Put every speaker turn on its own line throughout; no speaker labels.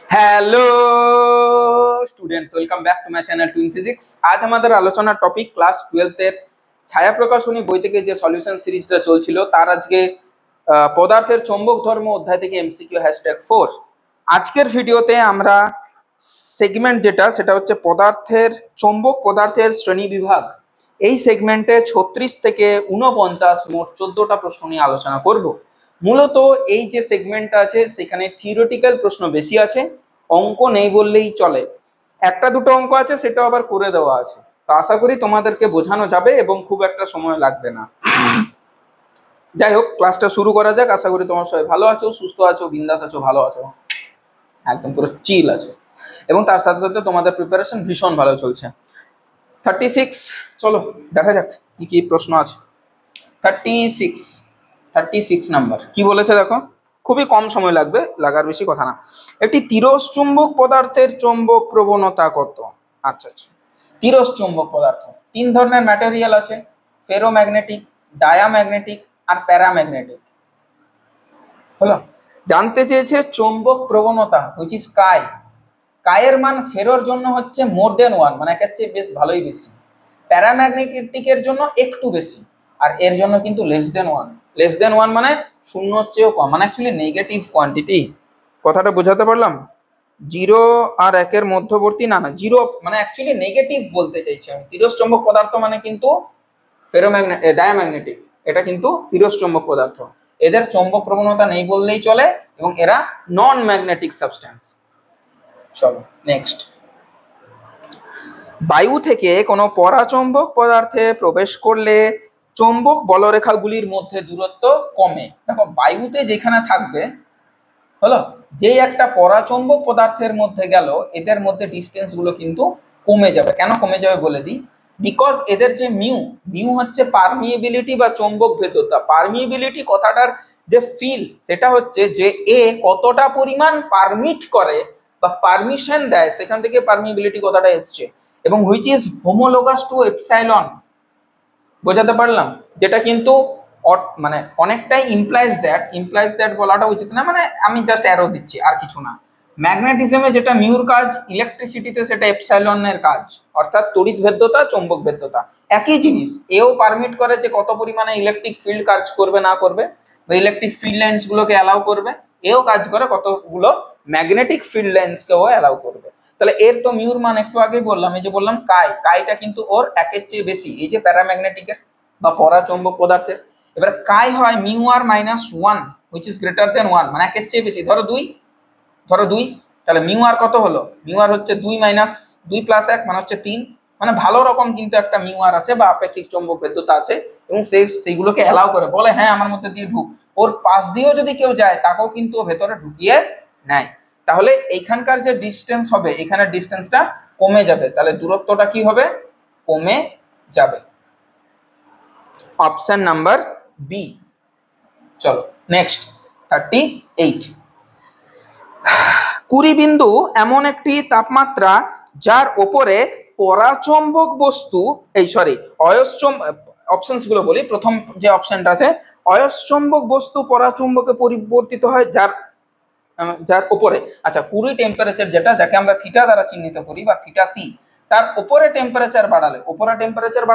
Hello students, welcome back to my channel twin physics. আজ আমাদের আলোচনার টপিক ক্লাস 12 এর ছায়া প্রকাশনী বই থেকে যে সলিউশন সিরিজটা চলছিল তার আজকে পদার্থের চৌম্বক ধর্ম অধ্যায় থেকে এমসিকিউ #4। আজকের ভিডিওতে আমরা সেগমেন্ট যেটা সেটা হচ্ছে পদার্থের চৌম্বক পদার্থের শ্রেণী বিভাগ, এই সেগমেন্টে 36 থেকে 49 মোট 14টা প্রশ্ন নিয়ে আলোচনা করব। মূলত এই যে সেগমেন্টটা আছে সেখানে থিওরিটিক্যাল প্রশ্ন বেশি আছে, অঙ্ক নেই বললেই চলে। একটা দুটো অঙ্ক আছে, সেটা আবার করে দেওয়া আছে। তো আশা করি তোমাদেরকে বোঝানো যাবে এবং খুব একটা সময় লাগবে না। যাই হোক, ক্লাসটা শুরু করা যাক। আশা করি তোমার সবাই ভালো আছো, সুস্থ আছো, বিন্দাস আছো, ভালো আছো, একদম পুরো চিল আছে, এবং তার সাথে সাথে তোমাদের প্রিপারেশন ভীষণ ভালো চলছে। 36, চলো দেখা যাক কি কি প্রশ্ন আছে। 36 নাম্বার কি বলেছে দেখো, খুবই কম সময় লাগবে, লাগার বেশি কথা না। একটি তিরস চুম্বক পদার্থের চৌম্বক প্রবণতা কত? আচ্ছা, তিরস চুম্বক পদার্থ তিন ধরনের ম্যাটেরিয়াল আছে, ফেরোম্যাগনেটিক, ডায়াম্যাগনেটিক আর প্যারাম্যাগনেটিক। হলো, জানতে চেয়েছে চৌম্বক প্রবণতা হুইচ ইজ কাই। কায়ের মান ফেরোর জন্য হচ্ছে মোর দেন 1, মানে একের চেয়ে বেশ ভালোই বেশি। প্যারাম্যাগনেটিকের জন্য একটু বেশি, আর এর জন্য কিন্তু লেস দেন 1। লেস দেন 1 মানে শূন্যর চেয়েও কম, মানে অ্যাকচুয়ালি নেগেটিভ কোয়ান্টিটি। কথাটা বোঝাতে পারলাম? 0 আর 1-এর মধ্যবর্তী, না 0 মানে অ্যাকচুয়ালি নেগেটিভ বলতে চাইছি আমি। তিরস চৌম্বক পদার্থ মানে কিন্তু ডায়াম্যাগনেটিক, এটা কিন্তু তিরস চৌম্বক পদার্থ। এদের চৌম্বক প্রবণতা নেই বললেই চলে এবং এরা নন ম্যাগনেটিক সাবস্টেন্স। চলো নেক্সট। বায়ু থেকে কোনো পরাচৌম্বক পদার্থে প্রবেশ করলে চৌম্বক বলরেখাগুলির মধ্যে দূরত্ব কমে। দেখো, বায়ুতে যেখানে থাকবে, হলো, যে একটা পরাচৌম্বক পদার্থের মধ্যে গেল, এদের মধ্যে ডিস্টেন্স গুলো কিন্তু কমে যাবে। কেন কমে যাবে বলে দিই। বিকজ এদের যে মিউ হচ্ছে পারমিয়েবিলিটি বা চৌম্বক ভেদ্যতা। পারমিয়েবিলিটি কথাটার যে ফিল, সেটা হচ্ছে যে এ কতটা পরিমাণ পারমিট করে বা পারমিশন দেয়, সেখান থেকে পারমিয়েবিলিটি কথাটা এসছে। এবং which is homologous to epsilon. বোঝাতে পারলাম? যেটা কিন্তু মানে অনেকটাই ইমপ্লাইজ দ্যাট বলাটা উচিত না, মানে আমি জাস্ট অ্যারো দিচ্ছি আর কিছু না। ম্যাগনেটিজমে যেটা মিউর কাজ, ইলেকট্রিসিটিতে সেটা এপসাইলনের কাজ, অর্থাৎ তড়িৎ ভেদ্যতা, চৌম্বক ভেদ্যতা একই জিনিস। এও পারমিট করে যে কত পরিমাণে ইলেকট্রিক ফিল্ড কাজ করবে না করবে, বা ইলেকট্রিক ফিল্ড লাইন্স গুলোকে অ্যালাউ করবে। এও কাজ করে কতগুলো ম্যাগনেটিক ফিল্ড লাইন্স কেও অ্যালাউ করবে। তাহলে এর তো মিউর মান একটু আগেই বললাম, এই যে বললাম কাইটা কিন্তু ওর একের চেয়ে বেশি, এই যে প্যারাম্যাগনেটিকের বা পরাচৌম্বক পদার্থের। এবার কাই হয় mu R -1 which is greater than 1, মানে একের চেয়ে বেশি। ধরো 2, তাহলে মিউ আর কত হলো? মিউ আর হচ্ছে 2 - 2 + 1 মানে হচ্ছে 3। মানে ভালো রকম কিন্তু একটা মিউ আর আছে বা আপেক্ষিক চৌম্বক ভেদ্যতা আছে, এবং সেইগুলোকে অ্যালাউ করে, বলে হ্যাঁ আমার মধ্যে দিয়ে ঢুক। ওর পাশ দিয়েও যদি কেউ যায় তাকেও কিন্তু ও ভেতরে ঢুকিয়ে নেয়। তাহলে এইখানকার যে ডিস্টেন্স হবে, এখানের ডিস্টেন্সটা কমে যাবে, তাহলে দূরত্বটা কি হবে? কমে যাবে। Option number B. চলো নেক্সট। 38। 20 বিন্দু এমন একটি তাপমাত্রা যার উপরে পরাচৌম্বক বস্তু, অপশনস গুলো বলি। প্রথম যে অপশনটা আছে, অয়স্চুম্বক বস্তু পরাচুম্বকে পরিবর্তিত হয় যার উপরে। আচ্ছা, 20 টেম্পারেচার যেটা, যাকে আমরা থিটা দ্বারা চিহ্নিত করি বা থিটা সি, তার উপরে টেম্পারেচার বাড়ালে, উপরে টেম্পারেচার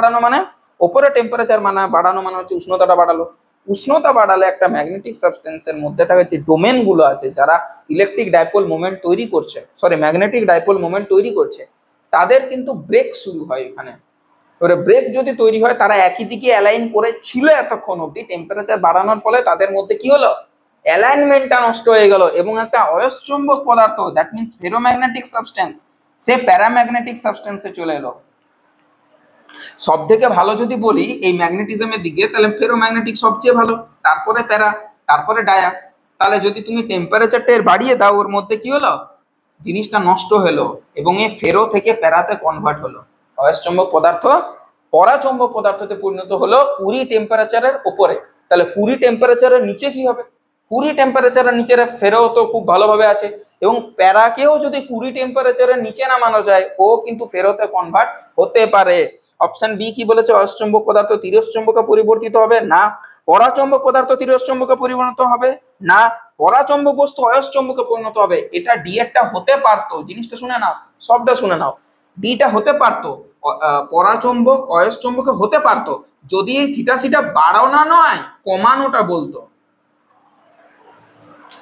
বাড়ানো মানে হচ্ছে উষ্ণতাটা বাড়ালো। উষ্ণতা বাড়ালে একটা ম্যাগনেটিক সাবস্টেন্সের মধ্যে থাকা যে ডোমেন গুলো আছে, যারা ইলেকট্রিক ডাইপোল মোমেন্ট তৈরি করছে, ম্যাগনেটিক ডাইপোল মোমেন্ট তৈরি করছে, তাদের কিন্তু ব্রেক শুরু হয় এখানে। এবারে ব্রেক যদি তৈরি হয়, তারা একই দিকে অ্যালাইন করে ছিল এতক্ষণ অব্দি, টেম্পারেচার বাড়ানোর ফলে তাদের মধ্যে কি হলো? অ্যালাইনমেন্টটা নষ্ট হয়ে গেল, এবং একটা অয়স্চুম্বক পদার্থ, দ্যাট মিন্স ফেরোম্যাগনেটিক সাবস্টেন্স, সে প্যারাম্যাগনেটিক সাবস্টেন্সে চলে এলো। সব থেকে ভালো যদি বলি এই ম্যাগনেটিজমের দিকে, তাহলে ফেরোম্যাগনেটিক সবচেয়ে ভালো, তারপরে প্যারা, তারপরে ডায়া। তাহলে যদি তুমি টেম্পারেচারটা এর বাড়িয়ে দাও, ওর মধ্যে কি হলো? জিনিসটা নষ্ট হলো, এবং এই ফেরো থেকে প্যারাতে কনভার্ট হলো। অয়স্চুম্বক পদার্থ পরাচৌম্বক পদার্থতে পরিণত হলো 20 টেম্পারেচারের উপরে। তাহলে 20 টেম্পারেচারের নিচে কি হবে? 20 টেম্পারেচারের নিচে ফেরো তো খুব ভালোভাবে আছে, এবং প্যারাকেও যদি 20 টেম্পারেচারের নিচে নামানো যায়, ও কিন্তু ফেরোতে কনভার্ট হতে পারে। অপশন বি কি বলেছে? অয়স্চুম্বক পদার্থ তিরস্চুম্বকে পরিবর্তিত হবে না, পরাচম্বক পদার্থ তিরস্চম্বকে পরিণত হবে না পরাচম্বক বস্তু অয়স্চম্বকে পরিণত হবে। এটা ডি এরটা হতে পারতো, জিনিসটা শুনে নাও, সবটা শুনে নাও। ডিটা হতে পারতো, পরাচম্বক অয়স্চম্বকে হতে পারতো যদি থিটা সিটা বাড়ানো নয় কমানোটা বলতো।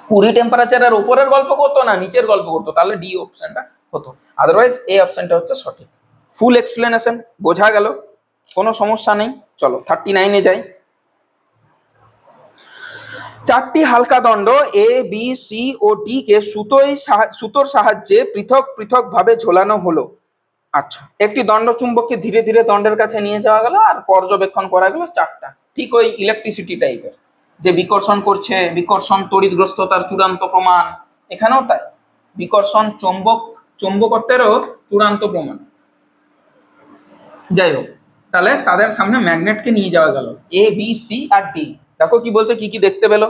20 টেম্পারেচারের উপরের গল্প করতো না নিচের গল্প করতো, তাহলে ডি অপশনটা হতো। আদারওয়াইজ এই অপশনটা হচ্ছে সঠিক। ফুল এক্সপ্লেনেশন বোঝা গেল, কোনো সমস্যা নেই। চলো 39-এ যাই। চারটি হালকা দণ্ড A B C O D কে সুতোর সাহায্যে পৃথক পৃথক ভাবে ঝোলানো হলো। আচ্ছা, একটি দণ্ড চুম্বককে ধীরে ধীরে দণ্ডের কাছে নিয়ে যাওয়া গেল আর পর্যবেক্ষণ করা গেল চারটা। ঠিক ওই ইলেকট্রিসিটি টাইপের, যে বিকর্ষণ করছে, বিকর্ষণ তড়িৎগ্রস্ততার চূড়ান্ত প্রমাণ, এখানেও তাই, বিকর্ষণ চৌম্বকত্বেরও চূড়ান্ত প্রমাণ। যাই হোক, তাহলে তাদের সামনে ম্যাগনেটকে নিয়ে যাওয়া গেল, A B C R D. দেখো কি বলছে, কি কি দেখতে পেলো।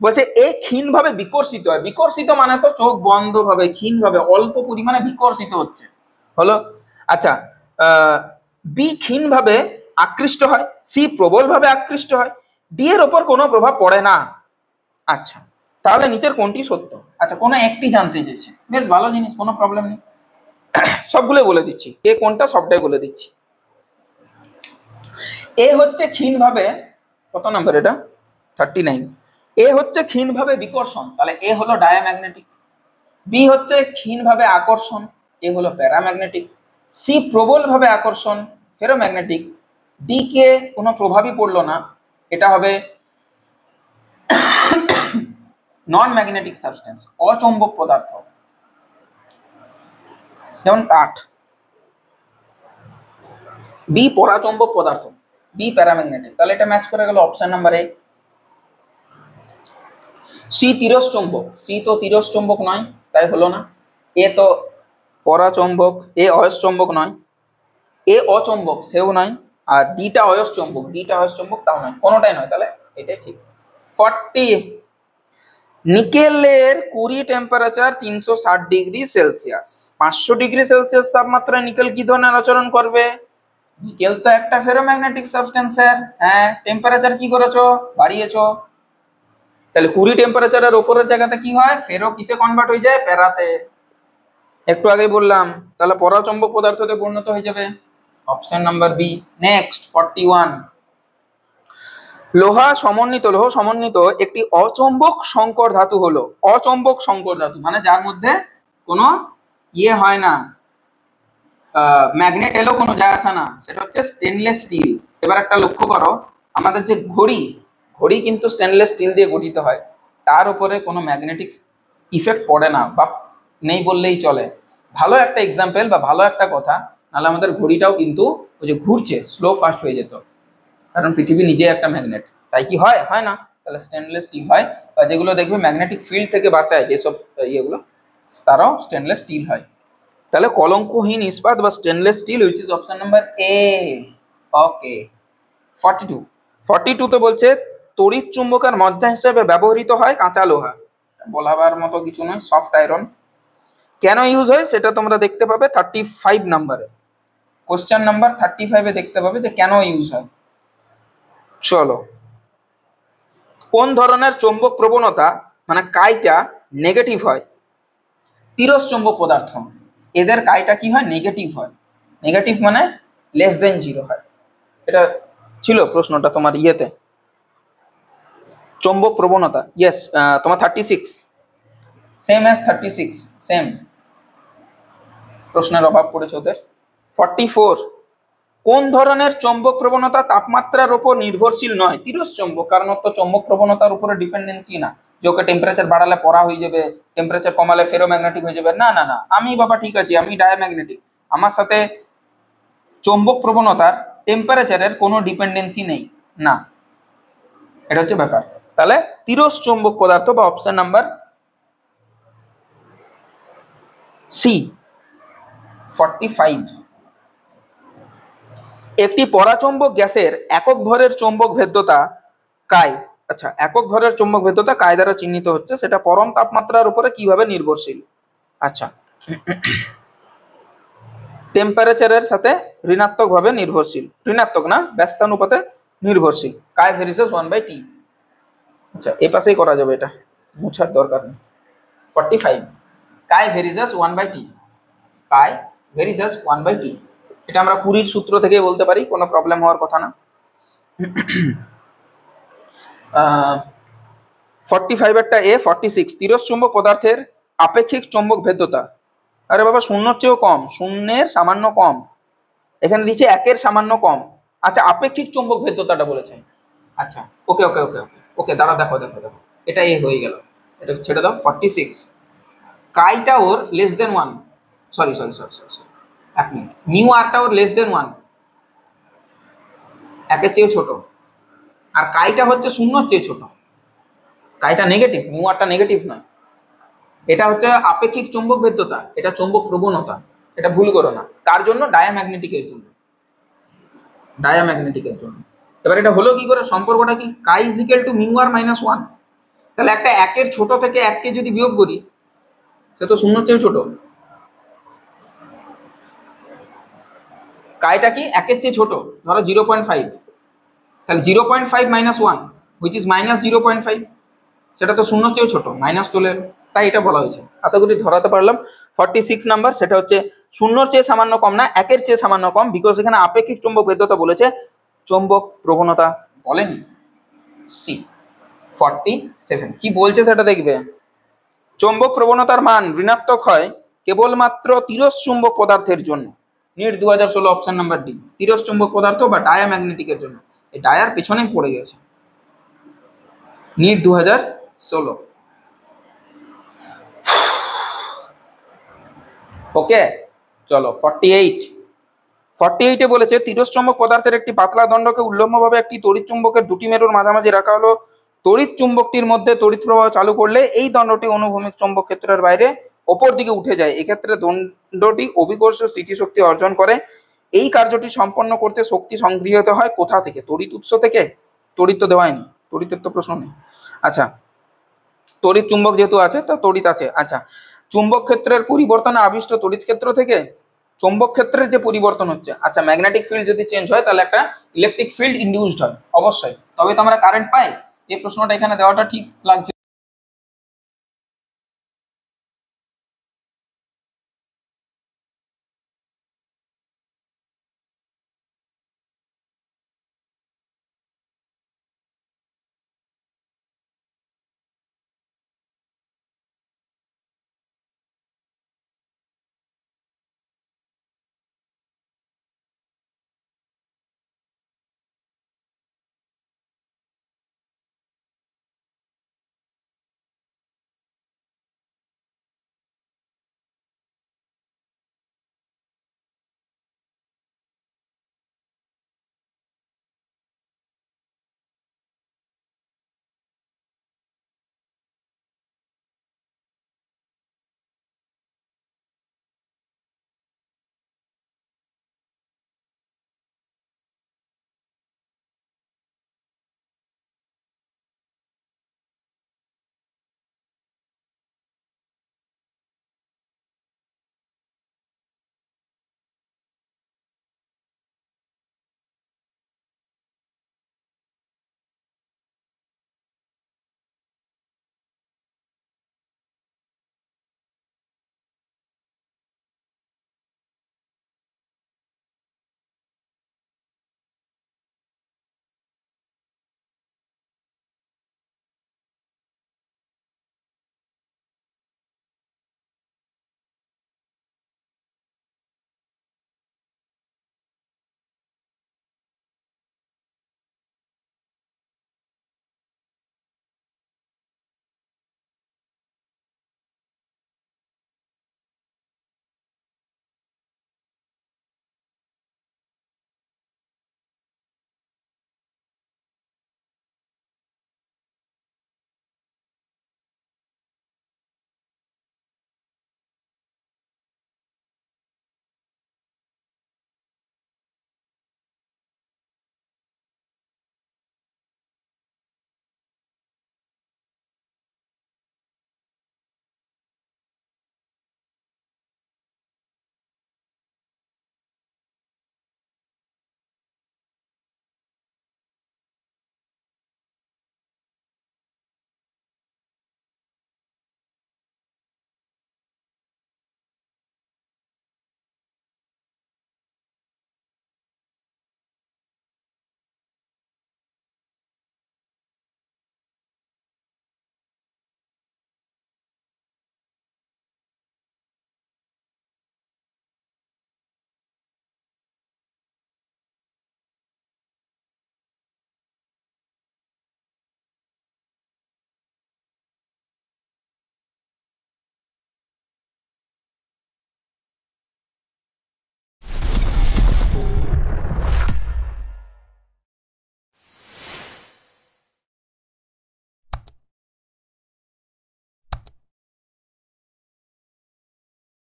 বলছে এ ক্ষীণভাবে বিকর্ষিত হয়। বিকর্ষিত মানে তো চোখ বন্ধ ভাবে, ক্ষীণভাবে অল্প পরিমাণে বিকর্ষিত হচ্ছে, হলো। আচ্ছা, বি ক্ষীণভাবে আকৃষ্ট হয়, সি প্রবলভাবে আকৃষ্ট হয়, ডি এর ওপর কোনো প্রভাব পড়ে না। আচ্ছা, তাহলে নিচের কোনটি সত্য? আচ্ছা, কোনো একটি জানতে চেয়েছে, বেশ ভালো জিনিস, কোনো প্রবলেম নেই, সবগুলো বলে দিচ্ছি, এ কোনটা সবটাই বলে দিচ্ছি। এ হচ্ছে ক্ষীণভাবে, কত নাম্বার এটা, 39। এ হচ্ছে ক্ষীণভাবে বিকর্ষণ, তাহলে এ হলো ডায়াম্যাগনেটিক। বি হচ্ছে ক্ষীণভাবে আকর্ষণ, এ হলো প্যারাম্যাগনেটিক। সি প্রবলভাবে আকর্ষণ, ফেরোম্যাগনেটিক। ডি কে কোনো প্রভাবই পড়লো না, এটা হবে নন ম্যাগনেটিক সাবস্টেন্স, অচৌম্বক পদার্থ, যেমন কাঠ। বি পরাচৌম্বক পদার্থ, বি প্যারাম্যাগনেটিক, তাহলে এটা ম্যাচ করে গেল অপশন নাম্বার এ। সি তিরস্চম্বক, সি তো তিরস্চম্বক নয়, তাই হলো না। এ তো পরাচৌম্বক, এ অয়স্চম্বক নয়। এ অচম্বক, সেও নয়। আর ডিটা অয়স্চম্বক, ডিটা অয়স্চম্বক, তাও নয়, কোনোটাই নয়, তাহলে এটাই ঠিক। 40, নিকেলের 20 temperature 360 degree Celsius, 500 degree Celsius তাপমাত্রায় নিকেল কি ধরনের আচরণ করবে? নিকেল তো একটা ফেরোম্যাগনেটিক সাবস্টেন্সের, হ্যাঁ, টেম্পারেচার কি করেছো, বাড়িয়েছো, তাহলে 20 টেম্পারেচারের উপরের জায়গাতে কি হয়, ফেরো কিসে কনভার্ট হয়ে যায়, প্যারাতে। একটু আগেই বললাম, তাহলে পরাচম্বক পদার্থতে পরিণত হয়ে যাবে, অপশন নাম্বার বি। নেক্সট 41, লৌহ সমন্বিত একটি অচম্বক সংকর ধাতু হলো। অচম্বক সংকর ধাতু মানে যার মধ্যে কোনো ইয়ে হয় না, ম্যাগনেট এলো কোনো যায় আসে না, সেটা হচ্ছে স্টেনলেস স্টিল। এবার একটা লক্ষ্য করো, আমাদের যে ঘড়ি কিন্তু স্টেনলেস স্টিল দিয়ে গঠিত হয়, তার উপরে কোনো ম্যাগনেটিক ইফেক্ট পড়ে না, বা নেই বললেই চলে। ভালো একটা এক্সাম্পল বা ভালো একটা কথা, নাহলে আমাদের ঘড়িটাও কিন্তু ওই যে ঘুরছে স্লো ফাস্ট হয়ে যেত, কারণ পৃথিবী নিজে একটা ম্যাগনেট, তাই কি হয়, হয় না? তাহলে স্টেনলেস স্টিল হয়, বা যেগুলো দেখবে ম্যাগনেটিক ফিল্ড থেকে বাঁচায় যেসব ইয়েগুলো, তারাও স্টেনলেস স্টিল হয়। তাহলে কলঙ্কহীন ইস্পাত বা stainless steel, which is option number A. Okay, 42 তো বলছে তড়িৎ চুম্বকের মজ্জা হিসেবে ব্যবহৃত হয় কাঁচা লোহা। বলাবার মতো কিছু নয়, সফট আয়রন। কেন ইউজ হয় সেটা তোমরা দেখতে পাবে 35 নাম্বারে, কোশ্চেন নাম্বার 35-এ দেখতে পাবে যে কেন ইউজ হয়। চলো, কোন ধরনের চৌম্বক প্রবণতা মানে কাইটা নেগেটিভ হয়? তিরস্চম্বক পদার্থ, এদের কাইটা কি হয়, নেগেটিভ হয়। নেগেটিভ মানে লেস দেন 0 হয়। এটা ছিল প্রশ্নটা তোমার ইয়েতে, চৌম্বক প্রবণতা। ইয়েস, তোমার 36, সেম অ্যাজ 36, সেম। প্রশ্নের অভাব পড়েছে ওদের। 44, কোন ধরনের চৌম্বক প্রবণতা তাপমাত্রার উপর নির্ভরশীল নয়? তিরস্চম্বক, কারণ তো চৌম্বক প্রবণতার উপরে ডিপেন্ডেন্সি না, যে ওকে টেম্পারেচার বাড়ালে পড়া হয়ে যাবে, টেম্পারেচার কমালে ফেরোম্যাগনেটিক হয়ে যাবে, না না না, আমি বাবা ঠিক আছি, আমি ডায়াম্যাগনেটিক, আমার সাথে চৌম্বক প্রবণতার টেম্পারেচারের কোনো ডিপেন্ডেন্সি নেই, না, এটা হচ্ছে ব্যাপার। তাহলে তিরস্চম্বক পদার্থ বা অপশন নাম্বার সি 45। একটি পরাচৌম্বক গ্যাসের একক ভরের চৌম্বক ভেদ্যতা কাই। আচ্ছা, একক ভরের চৌম্বক ভেদ্যতা কাই দ্বারা চিহ্নিত হচ্ছে, সেটা পরম তাপমাত্রার উপরে কিভাবে নির্ভরশীল? আচ্ছা, টেম্পারেচারের সাথে ঋণাত্মক ভাবে নির্ভরশীল, ঋণাত্মক না, ব্যস্তানুপাতে নির্ভরশীল, কাই ভেরিসাস 1/t। আচ্ছা এই পাশেই করা যাবে, এটা মুছার দরকার নেই। 45 কাই ভেরিসাস 1/t, কাই ভেরিসাস 1/t, এটা আমরা পুরীর সূত্র থেকে বলতে পারি, কোনো প্রবলেম হওয়ার কথা না। 45 একটা এ। 46 তিরস্ চুম্বক পদার্থের আপেক্ষিক চৌম্বক ভেদ্যতা। আরে বাবা শূন্যর চেয়েও কম, শূন্যের সামান্য কম, এখানে দিচ্ছে একের সামান্য কম। আচ্ছা আপেক্ষিক চৌম্বক ভেদ্যতাটা বলেছে। আচ্ছা ওকে ওকে ওকে ওকে ওকে দাঁড়া, দেখো দেখো দেখো, এটা এ হয়ে গেল, এটা ছেড়ে দাও। 46 কাইটা or less than 1, sorry sorry sorry sorry sorry, এক মিনিট, মিউ আরটা ওর লেস দেন 1, একের চেয়ে ছোট, আর কাইটা হচ্ছে শূন্যর চেয়ে ছোট। কাইটা নেগেটিভ, মিউ আরটা নেগেটিভ নয়। এটা হচ্ছে আপেক্ষিক চৌম্বক ভেদ্যতা, এটা চৌম্বক প্রবণতা, এটা ভুল করো না। তার জন্য ডায়াম্যাগনেটিকের জন্য, ডায়াম্যাগনেটিকের জন্য। এবার এটা হলো কি করে, সম্পর্কটা কি, chi is equal to mu R minus 1। তাহলে একটা একের ছোট থেকে এককে যদি বিয়োগ করি, সে তো শূন্যর চেয়ে ছোট। কাইটা কি একের চেয়ে ছোট, ধরো 0.5, তাহলে 0.5 মাইনাস 1 হুইচ ইজ মাইনাস 0.5, সেটা তো শূন্যর চেয়েও ছোট, মাইনাস চলে এলো, তাই এটা বলা হয়েছে। আশা করি ধরাতে পারলাম। 46 নাম্বার, সেটা হচ্ছে শূন্যর চেয়ে সামান্য কম না, একের চেয়ে সামান্য কম, বিকজ এখানে আপেক্ষিক চৌম্বক ভেদ্যতা বলেছে, চৌম্বক প্রবণতা বলেনি। সি 47 কি বলছে সেটা দেখবে। চৌম্বক প্রবণতার মান ঋণাত্মক হয় কেবলমাত্র তিরস্ চুম্বক পদার্থের জন্য। নিট 2016 অপশন নাম্বার ডি, তিরস্ চুম্বক পদার্থ বা ডায়াম্যাগনেটিকের জন্য। এই ডায়ার পেছনেই পড়ে গেছে, নিট 2016। ওকে চলো 48 বলেছে তিরস্ চুম্বক পদার্থের একটি পাতলা দণ্ডকে উল্লম্বভাবে একটি তড়িৎ চুম্বকের দুটি মেরুর মাঝামাঝি রাখা হলো। তড়িৎ চুম্বকটির মধ্যে তড়িৎ প্রবাহ চালু করলে এই দণ্ডটি অনুভূমিক চৌম্বক ক্ষেত্রের বাইরে ওপর দিকে উঠে যায়। এক্ষেত্রে দণ্ডটি অভিকর্ষ স্থিতিশক্তি অর্জন করে। এই কার্যটি সম্পন্ন করতে শক্তি সংগৃহীত হয় কোথা থেকে, তড়িৎ উৎস থেকে? তড়িৎ তো দেওয়ায়নি, তড়িতের তো প্রশ্ন নেই। আচ্ছা তড়িৎ চুম্বক যেহেতু আছে তো তড়িৎ আছে। আচ্ছা চুম্বক ক্ষেত্রের পরিবর্তনে আবিষ্ট তড়িৎ ক্ষেত্র থেকে চৌম্বক ক্ষেত্রের যে পরিবর্তন হচ্ছে। আচ্ছা ম্যাগনেটিক ফিল্ড যদি চেঞ্জ হয় তাহলে একটা ইলেকট্রিক ফিল্ড ইনডিউসড হয় অবশ্যই, তবে তো আমরা কারেন্ট পাই। এই প্রশ্নটা এখানে দেওয়াটা ঠিক লাগছে।